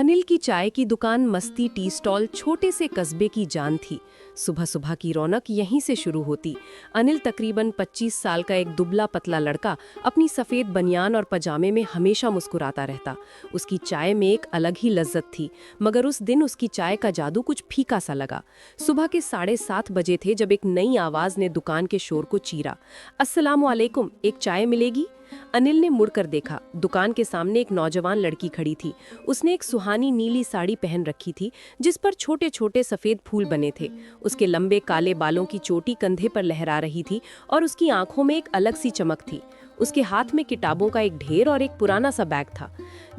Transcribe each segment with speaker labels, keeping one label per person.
Speaker 1: अनिल की चाय की दुकान, मस्ती टी स्टॉल, छोटे से कस्बे की जान थी। सुबह सुबह की रौनक यहीं से शुरू होती। अनिल तकरीबन 25 साल का एक दुबला पतला लड़का अपनी सफ़ेद बनियान और पजामे में हमेशा मुस्कुराता रहता। उसकी चाय में एक अलग ही लज्जत थी, मगर उस दिन उसकी चाय का जादू कुछ फीका सा लगा। सुबह के 7:30 बजे थे जब एक नई आवाज़ ने दुकान के शोर को चीरा। अस्सलामु अलैकुम, एक चाय मिलेगी? अनिल ने मुड़कर देखा। दुकान के सामने एक नौजवान लड़की खड़ी थी। उसने एक सुहानी नीली साड़ी पहन रखी थी जिस पर छोटे छोटे सफ़ेद फूल बने थे। उसके लंबे काले बालों की चोटी कंधे पर लहरा रही थी और उसकी आंखों में एक अलग सी चमक थी। उसके हाथ में किताबों का एक ढेर और एक पुराना सा बैग था।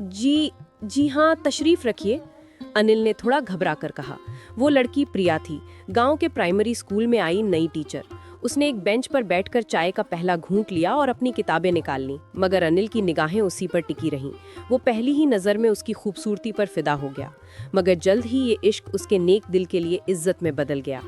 Speaker 1: जी हाँ, तशरीफ रखिए, अनिल ने थोड़ा घबरा कर कहा। वो लड़की प्रिया थी, गांव के प्राइमरी स्कूल में आई नई टीचर। उसने एक बेंच पर बैठकर चाय का पहला घूंट लिया और अपनी किताबें निकाल लीं, मगर अनिल की निगाहें उसी पर टिकी रहीं। वो पहली ही नज़र में उसकी खूबसूरती पर फिदा हो गया, मगर जल्द ही ये इश्क उसके नेक दिल के लिए इज्जत में बदल गया।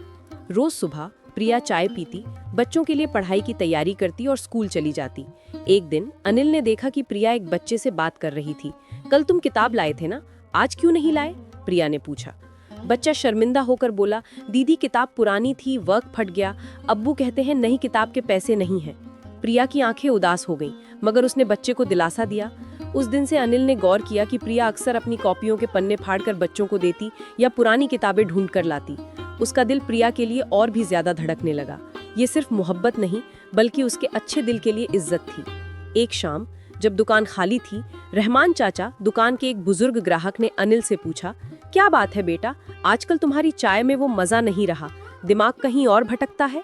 Speaker 1: रोज सुबह प्रिया चाय पीती, बच्चों के लिए पढ़ाई की तैयारी करती और स्कूल चली जाती। एक दिन अनिल ने देखा कि प्रिया एक बच्चे से बात कर रही थी। कल तुम किताब लाए थे ना, आज क्यों नहीं लाए? प्रिया ने पूछा। बच्चा शर्मिंदा होकर बोला, दीदी किताब पुरानी थी, वर्क फट गया, अब्बू कहते हैं नई किताब के पैसे नहीं हैं। प्रिया की आंखें उदास हो गईं, मगर उसने बच्चे को दिलासा दिया। उस दिन से अनिल ने गौर किया कि प्रिया अक्सर अपनी कॉपियों के पन्ने फाड़कर बच्चों को देती या पुरानी किताबें ढूंढ कर लाती। उसका दिल प्रिया के लिए और भी ज्यादा धड़कने लगा। ये सिर्फ मोहब्बत नहीं, बल्कि उसके अच्छे दिल के लिए इज्जत थी। एक शाम जब दुकान खाली थी, रहमान चाचा, दुकान के एक बुजुर्ग ग्राहक, ने अनिल से पूछा, क्या बात है बेटा, आजकल तुम्हारी चाय में वो मजा नहीं रहा, दिमाग कहीं और भटकता है?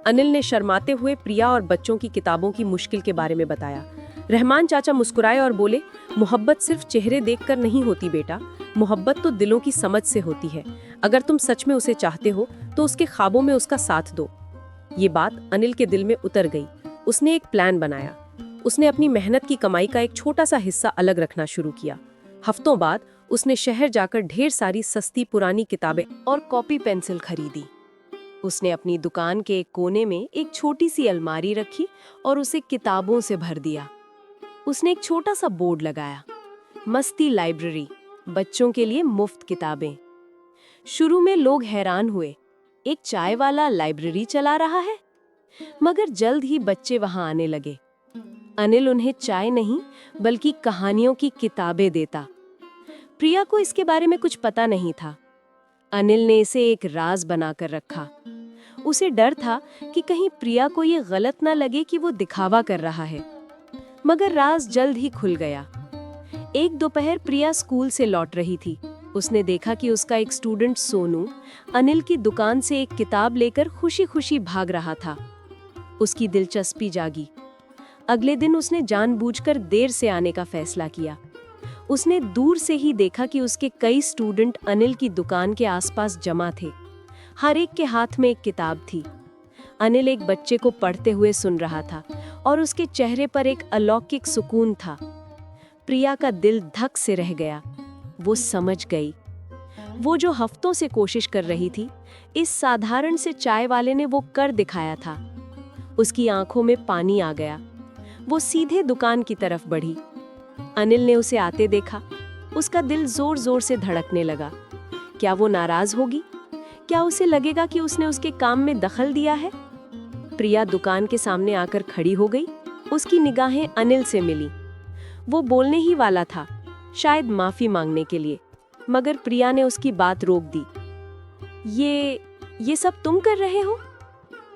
Speaker 1: अनिल ने शर्माते हुए प्रिया और बच्चों की किताबों की मुश्किल के बारे में बताया। रहमान चाचा मुस्कुराए और बोले, मोहब्बत सिर्फ चेहरे देखकर नहीं होती बेटा, मोहब्बत तो दिलों की समझ से होती है। अगर तुम सच में उसे चाहते हो तो उसके ख्वाबों में उसका साथ दो। ये बात अनिल के दिल में उतर गई। उसने एक प्लान बनाया। उसने अपनी मेहनत की कमाई का एक छोटा सा हिस्सा अलग रखना शुरू किया। हफ्तों बाद उसने शहर जाकर ढेर सारी सस्ती पुरानी किताबें और कॉपी पेंसिल खरीदी। उसने अपनी दुकान के एक कोने में एक छोटी सी अलमारी रखी और उसे किताबों से भर दिया। उसने एक छोटा सा बोर्ड लगाया, मस्ती लाइब्रेरी, बच्चों के लिए मुफ्त किताबें। शुरू में लोग हैरान हुए, एक चाय वाला लाइब्रेरी चला रहा है, मगर जल्द ही बच्चे वहां आने लगे। अनिल उन्हें चाय नहीं बल्कि कहानियों की किताबें देता। प्रिया को इसके बारे में कुछ पता नहीं था। अनिल ने इसे एक राज बनाकर रखा। उसे डर था कि कहीं प्रिया को ये गलत ना लगे कि वो दिखावा कर रहा है, मगर राज जल्द ही खुल गया। एक दोपहर प्रिया स्कूल से लौट रही थी। उसने देखा कि उसका एक स्टूडेंट सोनू अनिल की दुकान से एक किताब लेकर खुशी खुशी भाग रहा था। उसकी दिलचस्पी जागी। अगले दिन उसने जानबूझकर देर से आने का फैसला किया। उसने दूर से ही देखा कि उसके कई स्टूडेंट अनिल की दुकान के आसपास जमा थे। हर एक के हाथ में एक किताब थी। अनिल एक बच्चे को पढ़ते हुए सुन रहा था और उसके चेहरे पर एक अलौकिक सुकून था। प्रिया का दिल धक से रह गया। वो समझ गई। वो जो हफ्तों से कोशिश कर रही थी, इस साधारण से चाय वाले ने वो कर दिखाया था। उसकी आंखों में पानी आ गया। वो सीधे दुकान की तरफ बढ़ी। अनिल ने उसे आते देखा। उसका दिल जोर जोर से धड़कने लगा। क्या वो नाराज होगी? क्या उसे लगेगा कि उसने उसके काम में दखल दिया है? प्रिया दुकान के सामने आकर खड़ी हो गई। उसकी निगाहें अनिल से मिली। वो बोलने ही वाला था, शायद माफी मांगने के लिए, मगर प्रिया ने उसकी बात रोक दी। ये सब तुम कर रहे हो?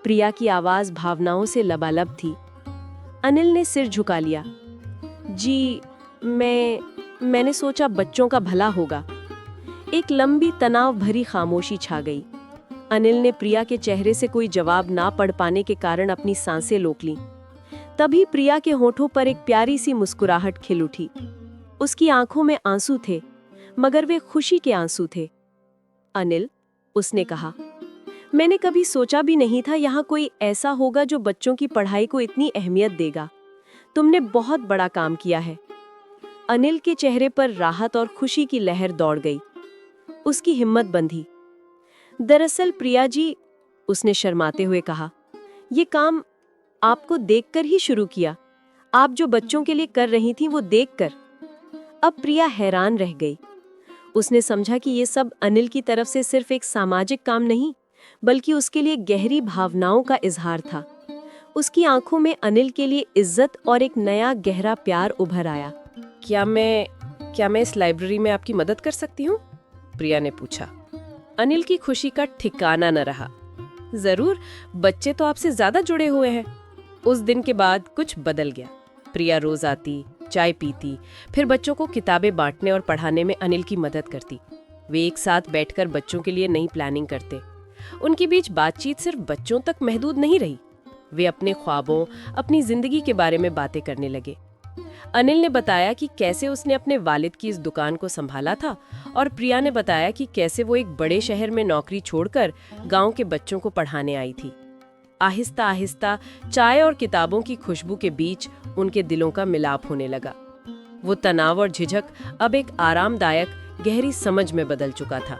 Speaker 1: प्रिया की आवाज भावनाओं से लबालब थी। अनिल ने सिर झुका लिया। जी, मैंने सोचा बच्चों का भला होगा। एक लंबी तनाव भरी खामोशी छा गई। अनिल ने प्रिया के चेहरे से कोई जवाब ना पढ़ पाने के कारण अपनी सांसें रोक लीं। तभी प्रिया के होठों पर एक प्यारी सी मुस्कुराहट खिल उठी। उसकी आंखों में आंसू थे, मगर वे खुशी के आंसू थे। अनिल, उसने कहा, मैंने कभी सोचा भी नहीं था यहाँ कोई ऐसा होगा जो बच्चों की पढ़ाई को इतनी अहमियत देगा। तुमने बहुत बड़ा काम किया है। अनिल के चेहरे पर राहत और खुशी की लहर दौड़ गई। उसकी हिम्मत बंधी। दरअसल प्रिया जी, उसने शर्माते हुए कहा, ये काम आपको देखकर ही शुरू किया। आप जो बच्चों के लिए कर रही थी वो देखकर। अब प्रिया हैरान रह गई।
Speaker 2: उसने समझा कि ये सब अनिल की तरफ से सिर्फ एक सामाजिक काम नहीं, बल्कि उसके लिए गहरी भावनाओं का इजहार था। उसकी आंखों में अनिल के लिए इज्जत और एक नया गहरा प्यार उभर आया।
Speaker 1: क्या मैं इस लाइब्रेरी में आपकी मदद कर सकती हूँ? प्रिया ने पूछा। अनिल की खुशी का ठिकाना न रहा। जरूर, बच्चे तो आपसे ज्यादा जुड़े हुए हैं। उस दिन के बाद कुछ बदल गया। प्रिया रोज आती, चाय पीती, फिर बच्चों को किताबें बांटने और पढ़ाने में अनिल की मदद करती। वे एक साथ बैठकर बच्चों के लिए नई प्लानिंग करते। उनके बीच बातचीत सिर्फ बच्चों तक महदूद नहीं रही। वे अपने ख्वाबों, अपनी जिंदगी के बारे में बातें करने लगे। अनिल ने बताया कि कैसे उसने अपने वालिद की इस दुकान को संभाला था, और प्रिया ने बताया कि कैसे वो एक बड़े शहर में नौकरी छोड़कर गांव के बच्चों को पढ़ाने आई थी। आहिस्ता आहिस्ता चाय और किताबों की खुशबू के बीच उनके दिलों का मिलाप होने लगा। वो तनाव और झिझक अब एक आरामदायक गहरी समझ में बदल चुका था।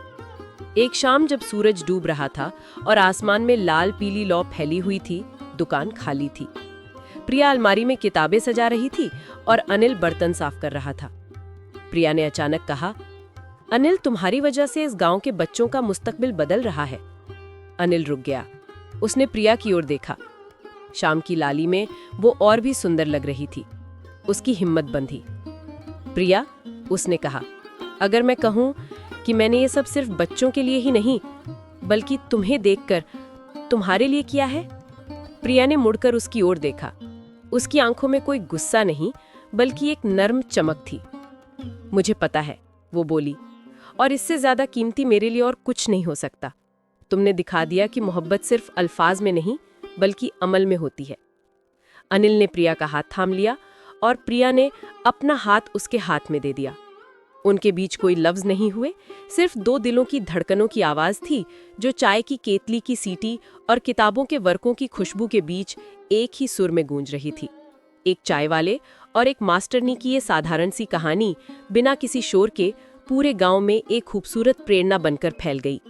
Speaker 1: एक शाम जब सूरज डूब रहा था और आसमान में लाल पीली लौ फैली हुई थी, दुकान खाली थी। प्रिया अलमारी में किताबें सजा रही थी और अनिल बर्तन साफ कर रहा था। प्रिया ने अचानक कहा, अनिल, तुम्हारी वजह से इस गांव के बच्चों का मुस्तकबिल बदल रहा है। अनिल रुक गया। उसने प्रिया की ओर देखा। शाम की लाली में वो और भी सुंदर लग रही थी। उसकी हिम्मत बंधी। प्रिया, उसने कहा, अगर मैं कहूं कि मैंने ये सब सिर्फ बच्चों के लिए ही नहीं, बल्कि तुम्हें देखकर तुम्हारे लिए किया है। प्रिया ने मुड़कर उसकी ओर देखा। उसकी आंखों में कोई गुस्सा नहीं, बल्कि एक नर्म चमक थी। मुझे पता है, वो बोली, और इससे ज्यादा कीमती मेरे लिए और कुछ नहीं हो सकता। तुमने दिखा दिया कि मोहब्बत सिर्फ अल्फाज में नहीं, बल्कि अमल में होती है। अनिल ने प्रिया का हाथ थाम लिया और प्रिया ने अपना हाथ उसके हाथ में दे दिया। उनके बीच कोई लफ्ज नहीं हुए, सिर्फ दो दिलों की धड़कनों की आवाज थी, जो चाय की केतली की सीटी और किताबों के वर्कों की खुशबू के बीच एक ही सुर में गूंज रही थी। एक चाय वाले और एक मास्टरनी की ये साधारण सी कहानी बिना किसी शोर के पूरे गांव में एक खूबसूरत प्रेरणा बनकर फैल गई।